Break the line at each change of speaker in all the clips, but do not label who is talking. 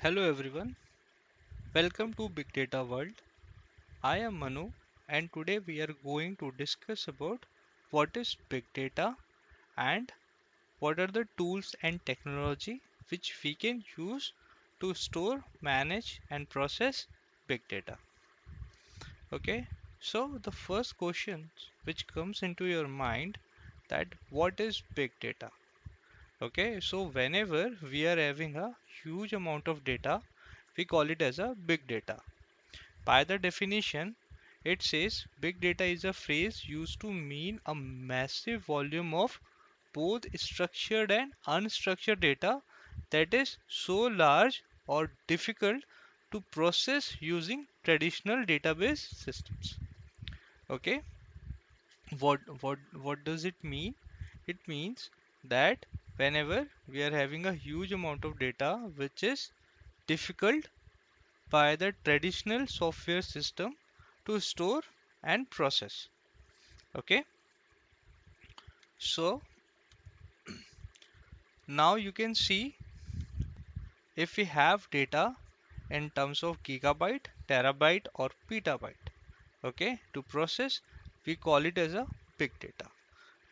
Hello everyone, welcome to Big Data World. I am Manu and today we are going to discuss about what is big data and what are the tools and technology which we can use to store, manage and process big data. Okay, so the first question which comes into your mind that what is big data? Okay, so whenever we are having a huge amount of data, we call it as a big data. By the definition, it says big data is a phrase used to mean a massive volume of both structured and unstructured data that is so large or difficult to process using traditional database systems. Okay, what does it mean? It means that whenever we are having a huge amount of data which is difficult by the traditional software system to store and process. Okay, so now you can see if we have data in terms of gigabyte, terabyte or petabyte, okay, to process, we call it as a big data.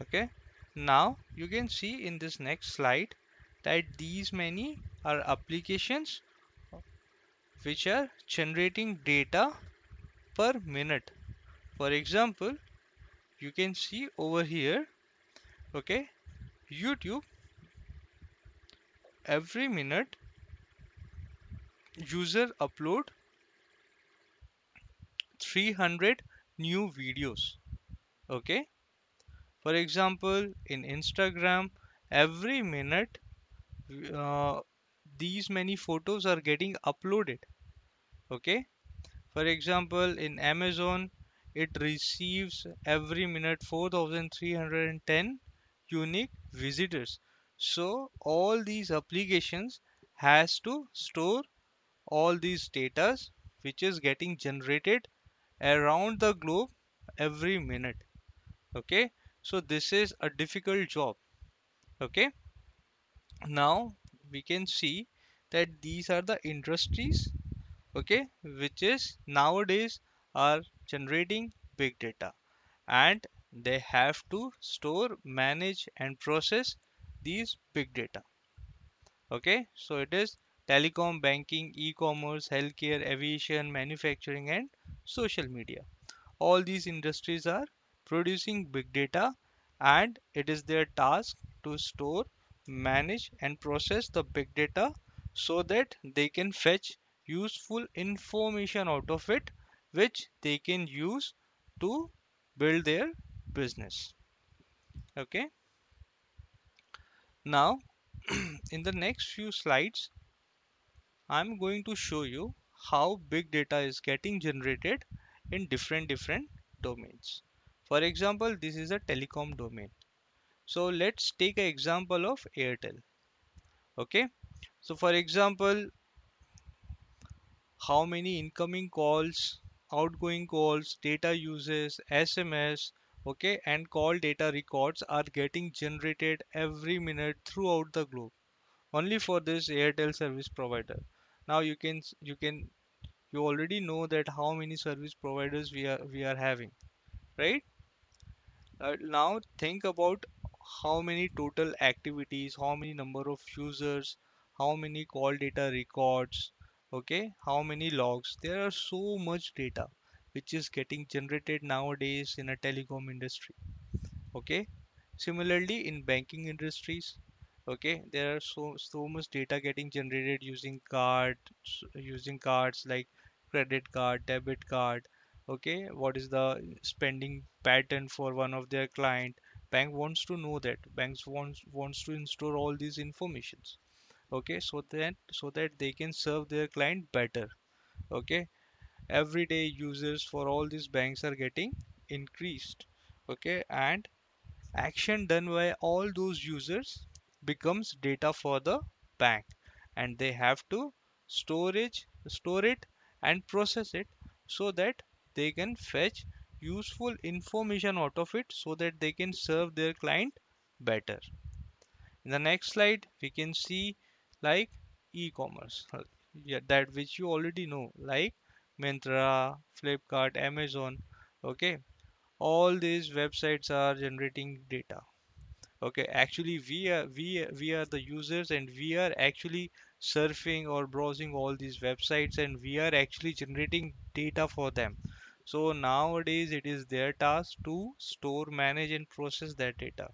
Okay, now you can see in this next slide that these many are applications which are generating data per minute. For example, you can see over here, okay, YouTube every minute user upload 300 new videos. Okay, for example, in Instagram every minute uh, these many photos are getting uploaded. Okay, for example, in Amazon it receives every minute 4310 unique visitors. So all these applications has to store all these data which is getting generated around the globe every minute. Okay, so this is a difficult job. Okay, now we can see that these are the industries, okay, which is nowadays are generating big data and they have to store, manage and process these big data. Okay, so it is telecom, banking, e-commerce, healthcare, aviation, manufacturing and social media. All these industries are producing big data and it is their task to store, manage and process the big data so that they can fetch useful information out of it which they can use to build their business. Okay, now in the next few slides I'm going to show you how big data is getting generated in different domains. For example, this is a telecom domain. So let's take an example of Airtel. Okay. So for example, how many incoming calls, outgoing calls, data uses, SMS, okay, and call data records are getting generated every minute throughout the globe. Only for this Airtel service provider. Now you already know that how many service providers we are having, right? Now think about how many total activities, how many number of users, how many call data records, okay, how many logs. There are so much data which is getting generated nowadays in a telecom industry. Okay, similarly in banking industries, okay, there are so much data getting generated using cards like credit card, debit card. Okay, what is the spending pattern for one of their client? Bank wants to know that. Banks wants to store all these informations. Okay, so that they can serve their client better. Okay, everyday users for all these banks are getting increased. Okay, and action done by all those users becomes data for the bank and they have to store it and process it so that they can fetch useful information out of it so that they can serve their client better. In the next slide we can see like e-commerce. yeah, that which you already know, like Myntra, Flipkart, Amazon. Okay, all these websites are generating data. Okay, actually we are the users, and we are actually surfing or browsing all these websites, and we are actually generating data for them. So nowadays it is their task to store, manage, and process that data.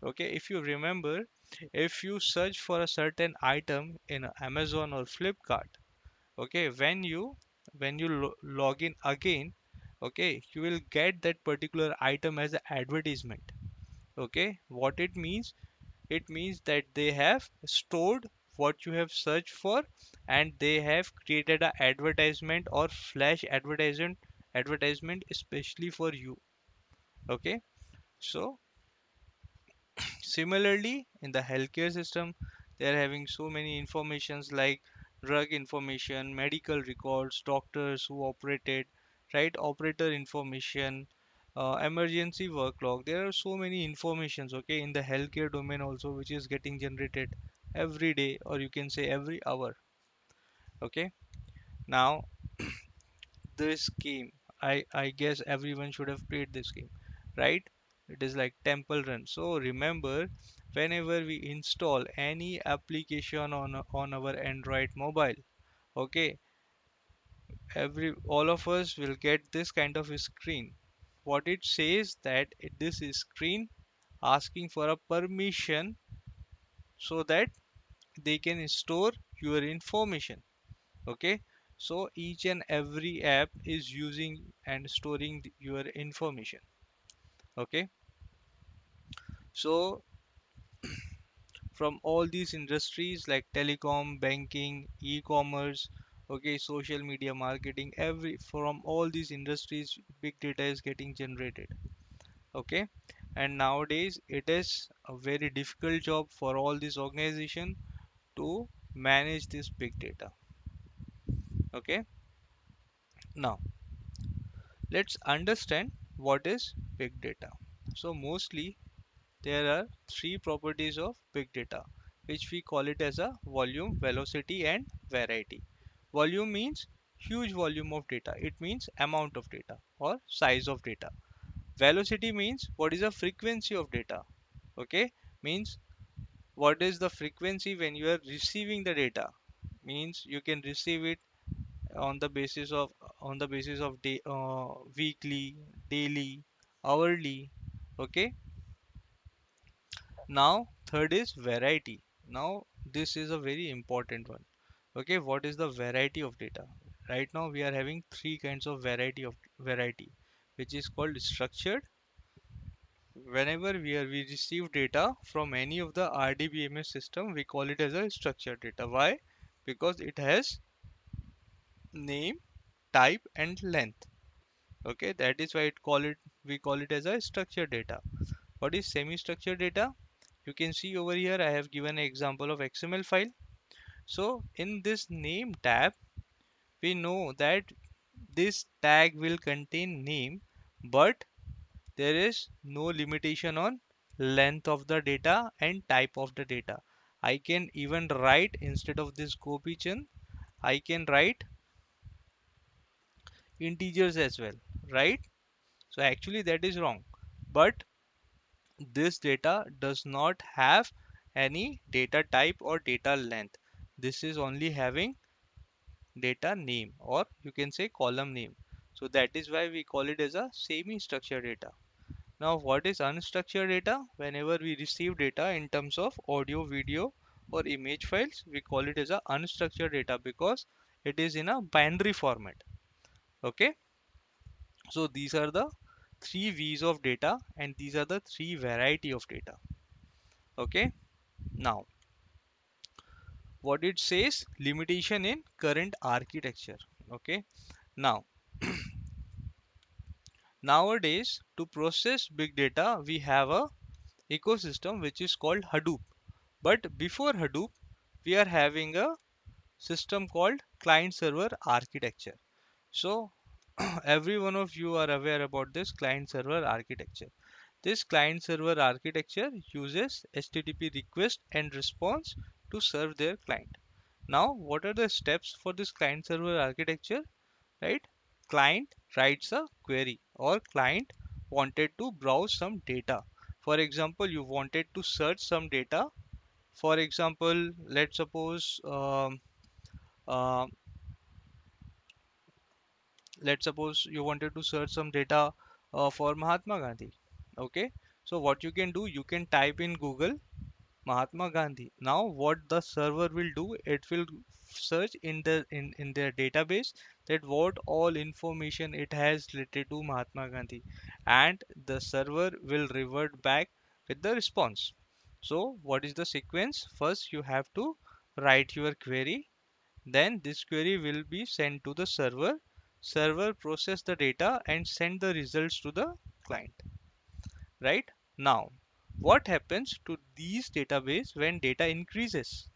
Okay, if you remember, if you search for a certain item in Amazon or Flipkart, okay, when you log in again, okay, you will get that particular item as an advertisement. Okay, what it means, it means that they have stored what you have searched for, and they have created a advertisement or flash advertisement especially for you. Okay, so similarly in the healthcare system, they are having so many informations like drug information, medical records, doctors who operated, right, operator information, emergency work log. There are so many informations, okay, in the healthcare domain also, which is getting generated every day, or you can say every hour. Okay, now this game, I guess everyone should have played this game, right? It is like Temple Run. So remember, whenever we install any application on our Android mobile, okay, every all of us will get this kind of a screen. What it says that this is screen asking for a permission so that they can store your information. Okay, so each and every app is using and storing your information. Okay, so from all these industries like telecom, banking, e-commerce, okay, social media marketing, every from all these industries big data is getting generated. Okay, and nowadays it is a very difficult job for all these organization to manage this big data. Okay, now let's understand what is big data. So mostly there are three properties of big data, which we call it as a volume, velocity, and variety. Volume means huge volume of data. It means amount of data or size of data. Velocity means what is the frequency of data. Okay, means what is the frequency when you are receiving the data. Means you can receive it on the basis of weekly, daily, hourly. Okay, now third is variety. Now this is a very important one. Okay, what is the variety of data? Right now we are having three kinds of variety, which is called structured. Whenever we receive data from any of the RDBMS system, we call it as a structured data. Why? Because it has name, type, and length. Okay, that is why we call it as a structured data. What is semi-structured data? You can see over here I have given an example of XML file. So in this name tab, we know that this tag will contain name, but there is no limitation on length of the data and type of the data. I can even write, instead of this Gopi Chand, I can write integers as well, right? So actually that is wrong. But this data does not have any data type or data length. This is only having data name, or you can say column name. So that is why we call it as a semi-structured data. Now what is unstructured data? Whenever we receive data in terms of audio, video, or image files, we call it as a unstructured data because it is in a binary format. Okay, so these are the three V's of data, and these are the three variety of data. Okay, now what it says, limitation in current architecture. Okay, now nowadays to process big data we have a ecosystem which is called Hadoop. But before Hadoop, we are having a system called client server architecture. So every one of you are aware about this client server architecture. This client server architecture uses HTTP request and response to serve their client. Now, what are the steps for this client server architecture, right? Client writes a query, or client wanted to browse some data. For example, you wanted to search some data. For example, let's suppose uh, you wanted to search some data for Mahatma Gandhi. Okay, so what you can do, you can type in Google Mahatma Gandhi. Now what the server will do, it will search in in their database that what all information it has related to Mahatma Gandhi, and the server will revert back with the response. So what is the sequence? First you have to write your query, then this query will be sent to the server. Server process the data and send the results to the client, right? Now, what happens to these database when data increases?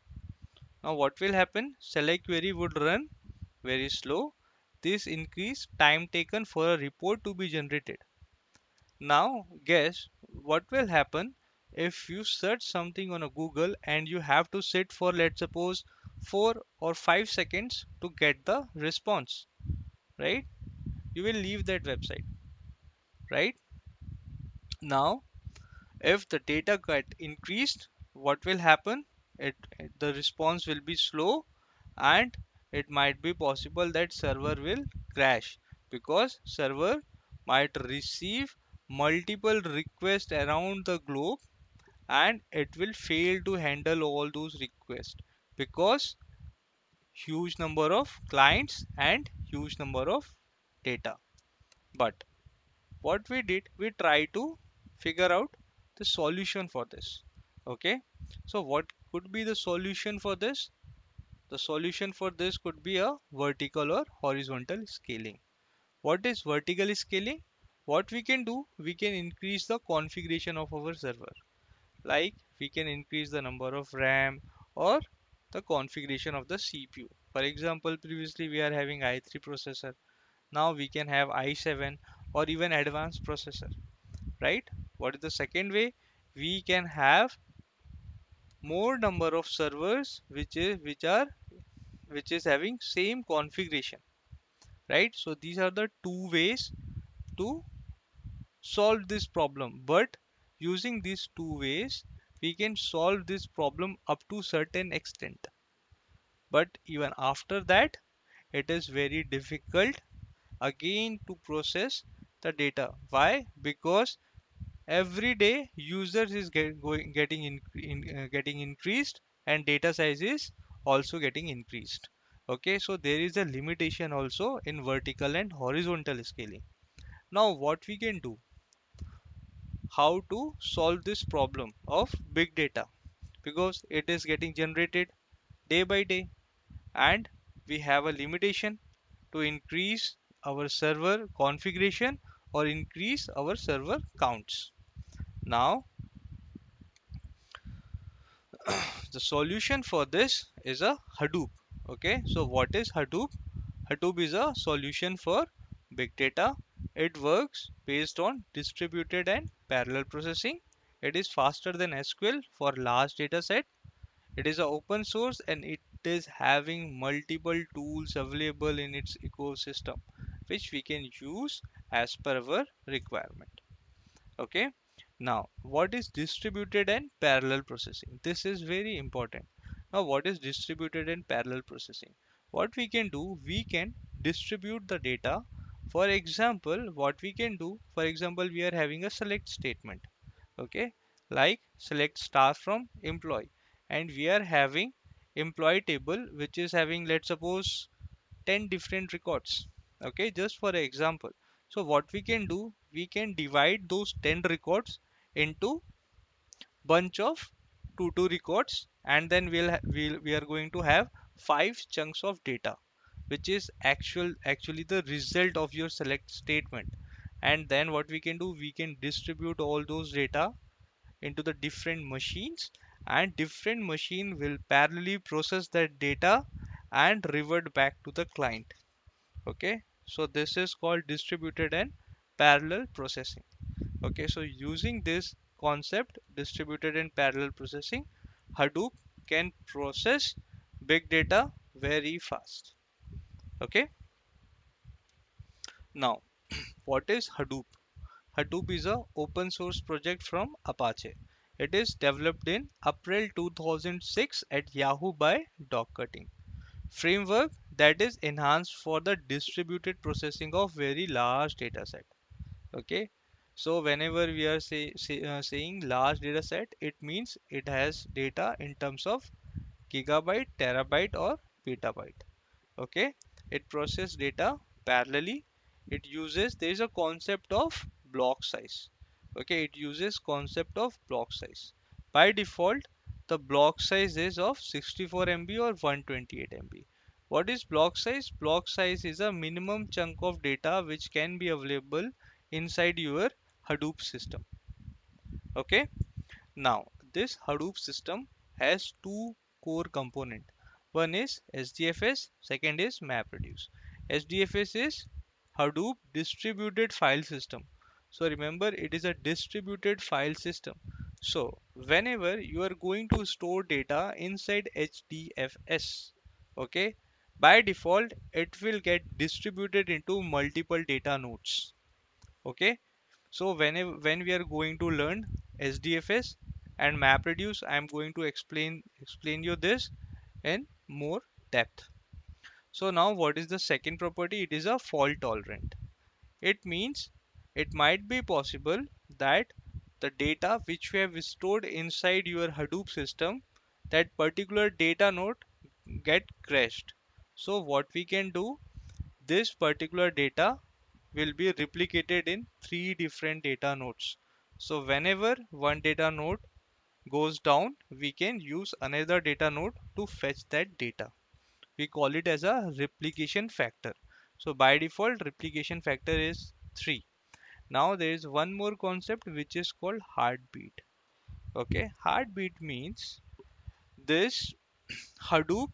Now, what will happen? Select query would run very slow. This increase time taken for a report to be generated. Now, guess what will happen if you search something on a Google and you have to sit for, let's suppose, 4 or 5 seconds to get the response, right? You will leave that website, right? Now, if the data got increased, what will happen? The response will be slow, and it might be possible that server will crash, because server might receive multiple requests around the globe, and it will fail to handle all those requests because huge number of clients and huge number of data. But what we did, we try to figure out the solution for this. Okay, so what could be the solution for this? The solution for this could be a vertical or horizontal scaling. What is vertical scaling? What we can do, we can increase the configuration of our server, like we can increase the number of RAM or the configuration of the CPU. For example, previously we are having i3 processor, now we can have i7 or even advanced processor, right? What is the second way? We can have more number of servers which is having same configuration, right? So these are the two ways to solve this problem. But using these two ways, we can solve this problem up to certain extent. But even after that, it is very difficult again to process the data. Why? Because every day users is getting increased, and data size is also getting increased. Okay, so there is a limitation also in vertical and horizontal scaling. Now what we can do, how to solve this problem of big data, because it is getting generated day by day, and we have a limitation to increase our server configuration or increase our server counts. Now the solution for this is a Hadoop. Okay, so what is Hadoop? Hadoop is a solution for big data. It works based on distributed and parallel processing. It is faster than SQL for large data set. It is a open source, and it is having multiple tools available in its ecosystem which we can use as per our requirement. Okay, now what is distributed and parallel processing? This is very important. Now what is distributed and parallel processing? What we can do, we can distribute the data. For example, what we can do, for example, we are having a select statement. Okay, like select star from employee, and we are having employee table which is having, let's suppose, 10 different records. Okay, just for example. So what we can do, we can divide those 10 records into bunch of 2 records, and then we are going to have 5 chunks of data, which is actually the result of your select statement. And then what we can do, we can distribute all those data into the different machines, and different machine will parallelly process that data and revert back to the client. Okay, so this is called distributed and parallel processing. Okay, so using this concept, distributed and parallel processing, Hadoop can process big data very fast. Okay. Now, what is Hadoop? Hadoop is a open source project from Apache. It is developed in April 2006 at Yahoo by Docker team. Framework that is enhanced for the distributed processing of very large data set. Okay. So whenever we are saying large data set, it means it has data in terms of gigabyte, terabyte or petabyte. Okay, it processes data parallelly. It uses, there is a concept of block size. Okay, it uses concept of block size. By default, the block size is of 64 MB or 128 MB. What is block size? Block size is a minimum chunk of data which can be available inside your Hadoop system. Okay, now this Hadoop system has two core components. One is SDFS, second is MapReduce. SDFS is Hadoop Distributed File System. So remember, it is a distributed file system. So whenever you are going to store data inside HDFS, okay, by default it will get distributed into multiple data nodes. Okay, so when we are going to learn SDFS and MapReduce, I am going to explain you this in more depth. So now what is the second property? It is a fault tolerant. It means it might be possible that the data which we have stored inside your Hadoop system, that particular data node get crashed. So what we can do, this particular data will be replicated in three different data nodes. So whenever one data node goes down, we can use another data node to fetch that data. We call it as a replication factor. So by default, replication factor is 3. Now there is one more concept which is called heartbeat. Okay, heartbeat means this Hadoop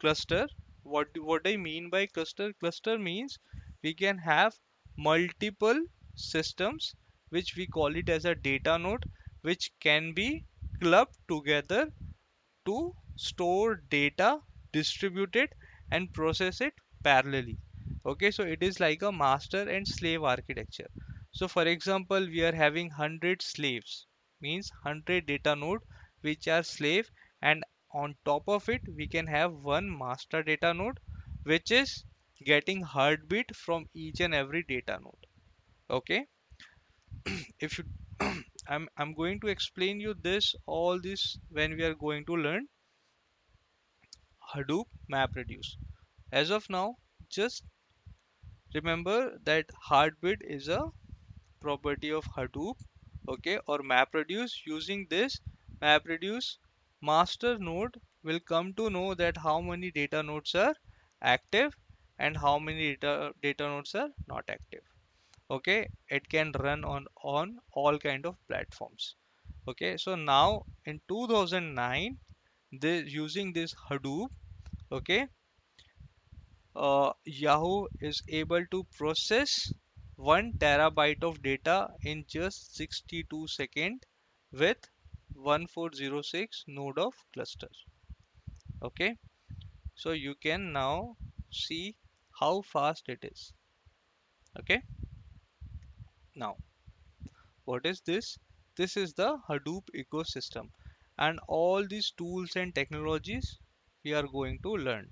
cluster. What I mean by cluster means we can have multiple systems which we call it as a data node, which can be clubbed together to store data, distribute it and process it parallelly. Okay, so it is like a master and slave architecture. So for example, we are having 100 slaves, means 100 data node which are slave, and on top of it we can have one master data node which is getting heartbeat from each and every data node. Okay, if you I'm going to explain you this all this when we are going to learn Hadoop MapReduce. As of now, just remember that heartbeat is a property of Hadoop, okay, or MapReduce. Using this MapReduce, master node will come to know that how many data nodes are active and how many data nodes are not active. Okay, it can run on all kind of platforms. Okay, so now in 2009, using this Hadoop, okay, Yahoo is able to process 1 terabyte of data in just 62 seconds with 1406 node of cluster. Okay, so you can now see how fast it is. Okay, now what is this? This is the Hadoop ecosystem and all these tools and technologies we are going to learn.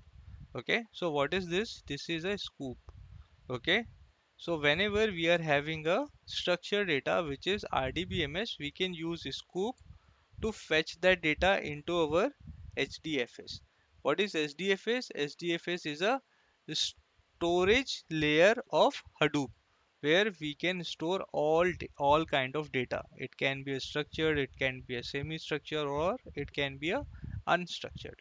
Okay, so what is this? This is a scoop. Okay, so whenever we are having a structured data which is RDBMS, we can use Scoop to fetch that data into our HDFS. What is HDFS? HDFS is a storage layer of Hadoop where we can store all kind of data. It can be a structured, it can be a semi-structured, or it can be a unstructured.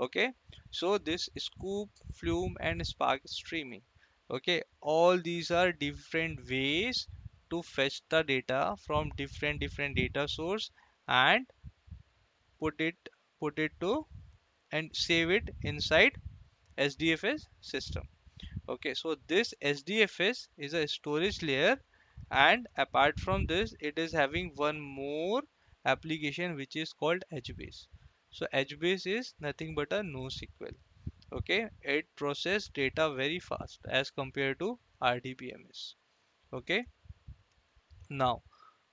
Okay, so this Scoop, Flume and Spark Streaming, okay, all these are different ways to fetch the data from different data source and put it put it to and save it inside SDFS system. Okay, so this SDFS is a storage layer, and apart from this it is having one more application which is called HBase. So HBase is nothing but a NoSQL. Okay, it process data very fast as compared to RDBMS. Okay, now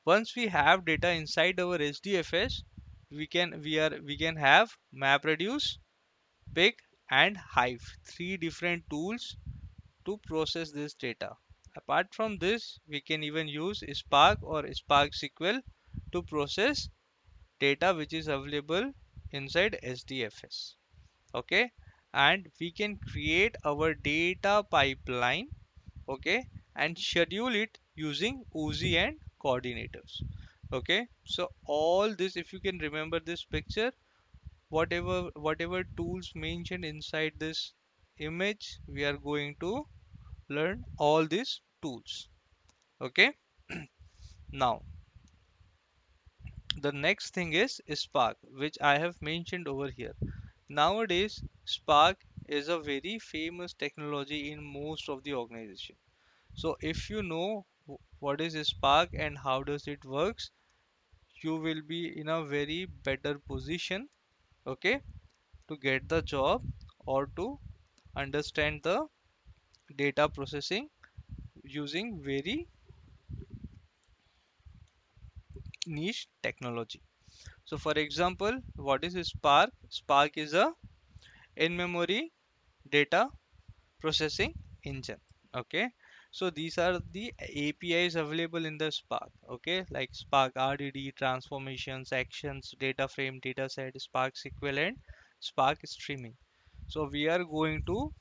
once we have data inside our HDFS, we can have MapReduce, Pig, and Hive, three different tools to process this data. Apart from this, we can even use Spark or Spark SQL to process data which is available inside SDFS. Okay, and we can create our data pipeline, okay, and schedule it using Oozie and coordinators. Okay, so all this, if you can remember this picture, whatever tools mentioned inside this image, we are going to learn all these tools. Okay, now the next thing is Spark, which I have mentioned over here. Nowadays Spark is a very famous technology in most of the organization. So if you know what is Spark and how does it works, you will be in a very better position, okay, to get the job or to understand the data processing using very niche technology. So for example, what is Spark? Spark is a in-memory data processing engine. Okay, so these are the APIs available in the Spark. Okay, like Spark RDD, transformations, actions, data frame, dataset, Spark SQL, and Spark streaming. So we are going to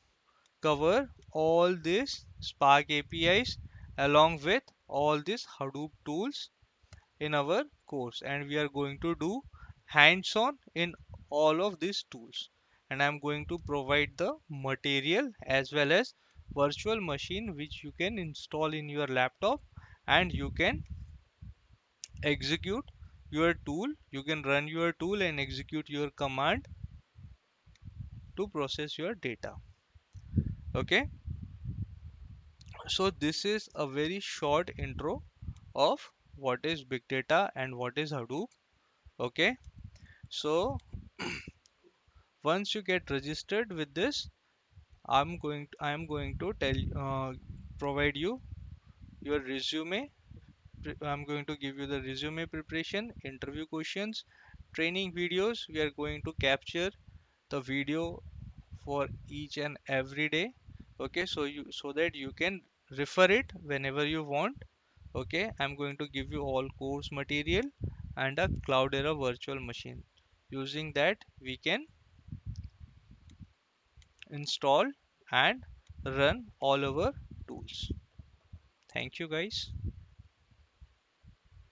cover all these Spark APIs along with all these Hadoop tools in our course, and we are going to do hands-on in all of these tools, and I'm going to provide the material as well as virtual machine which you can install in your laptop, and you can execute your tool, you can run your tool and execute your command to process your data. Okay, so this is a very short intro of what is big data and what is Hadoop. Okay, so once you get registered with this, I am going to provide you your resume. I'm going to give you the resume preparation, interview questions, training videos. We are going to capture the video for each and every day. Okay, so that you can refer it whenever you want. Okay, I'm going to give you all course material and a Cloudera virtual machine. Using that, we can install and run all our tools. Thank you guys.